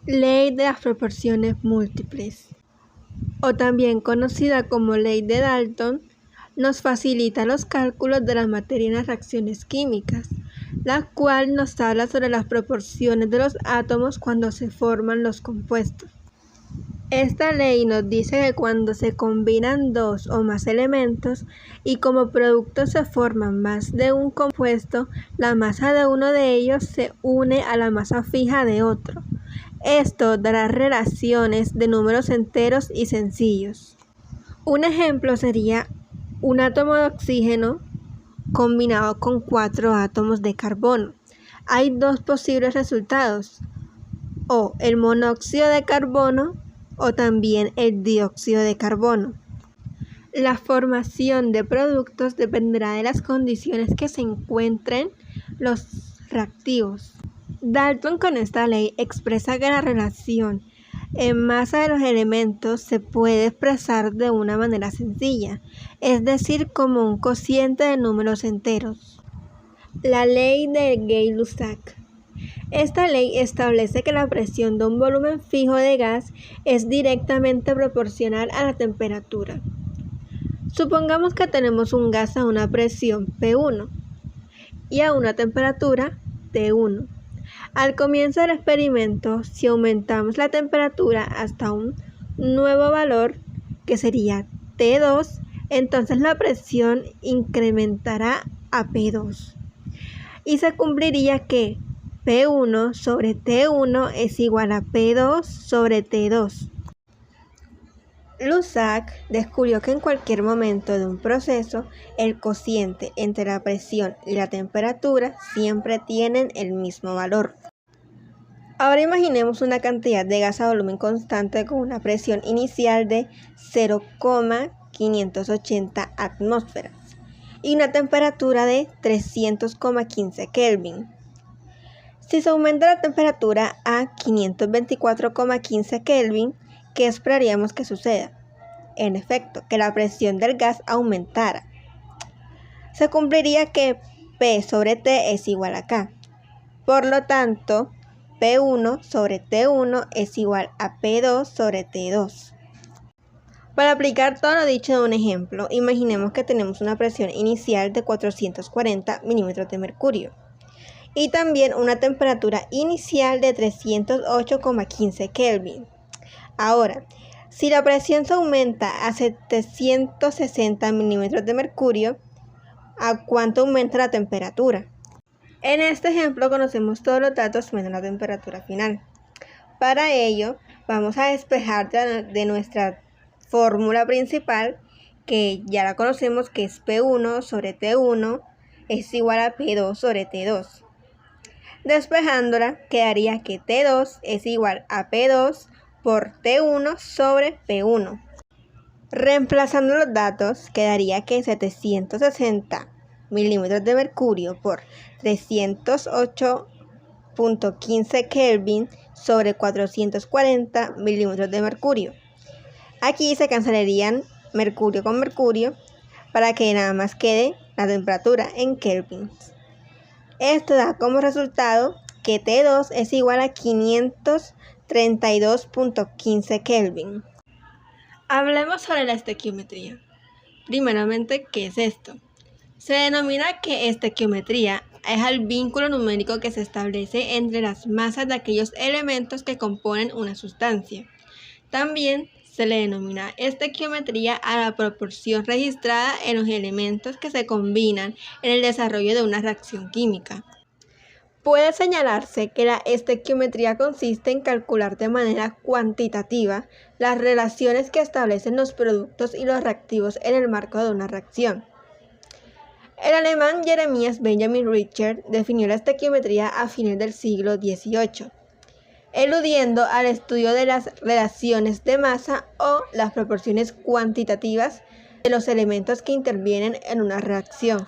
Ley de las proporciones múltiples, o también conocida como ley de Dalton, nos facilita los cálculos de la materia en las reacciones químicas, la cual nos habla sobre las proporciones de los átomos cuando se forman los compuestos. Esta ley nos dice que cuando se combinan dos o más elementos y como producto se forman más de un compuesto, la masa de uno de ellos se une a la masa fija de otro. Esto dará relaciones de números enteros y sencillos. Un ejemplo sería un átomo de oxígeno combinado con 4 átomos de carbono. Hay dos posibles resultados, o el monóxido de carbono o también el dióxido de carbono. La formación de productos dependerá de las condiciones que se encuentren los reactivos. Dalton con esta ley expresa que la relación en masa de los elementos se puede expresar de una manera sencilla, es decir, como un cociente de números enteros. La ley de Gay-Lussac. Esta ley establece que la presión de un volumen fijo de gas es directamente proporcional a la temperatura. Supongamos que tenemos un gas a una presión P1 y a una temperatura T1. Al comienzo del experimento, si aumentamos la temperatura hasta un nuevo valor, que sería T2, entonces la presión incrementará a P2. Y se cumpliría que P1 sobre T1 es igual a P2 sobre T2. Lussac descubrió que en cualquier momento de un proceso, el cociente entre la presión y la temperatura siempre tienen el mismo valor. Ahora imaginemos una cantidad de gas a volumen constante con una presión inicial de 0,580 atmósferas y una temperatura de 300,15 Kelvin. Si se aumenta la temperatura a 524,15 Kelvin, ¿qué esperaríamos que suceda? En efecto, que la presión del gas aumentara. Se cumpliría que P sobre T es igual a K. Por lo tanto, P1 sobre T1 es igual a P2 sobre T2. Para aplicar todo lo dicho en un ejemplo, imaginemos que tenemos una presión inicial de 440 milímetros de mercurio y también una temperatura inicial de 308,15 Kelvin. Ahora, si la presión se aumenta a 760 milímetros de mercurio, ¿a cuánto aumenta la temperatura? En este ejemplo conocemos todos los datos menos la temperatura final. Para ello, vamos a despejar de nuestra fórmula principal, que ya la conocemos, que es P1 sobre T1 es igual a P2 sobre T2. Despejándola, quedaría que T2 es igual a P2 por T1 sobre P1. Reemplazando los datos, quedaría que 760 milímetros de mercurio por 308,15 Kelvin sobre 440 milímetros de mercurio. Aquí se cancelarían mercurio con mercurio para que nada más quede la temperatura en kelvins. Esto da como resultado que T2 es igual a 532,15 Kelvin. Hablemos sobre la estequiometría. Primeramente, ¿qué es esto? Se denomina que estequiometría es el vínculo numérico que se establece entre las masas de aquellos elementos que componen una sustancia. También se le denomina estequiometría a la proporción registrada en los elementos que se combinan en el desarrollo de una reacción química. Puede señalarse que la estequiometría consiste en calcular de manera cuantitativa las relaciones que establecen los productos y los reactivos en el marco de una reacción. El alemán Jeremias Benjamin Richter definió la estequiometría a fines del siglo XVIII, eludiendo al estudio de las relaciones de masa o las proporciones cuantitativas de los elementos que intervienen en una reacción.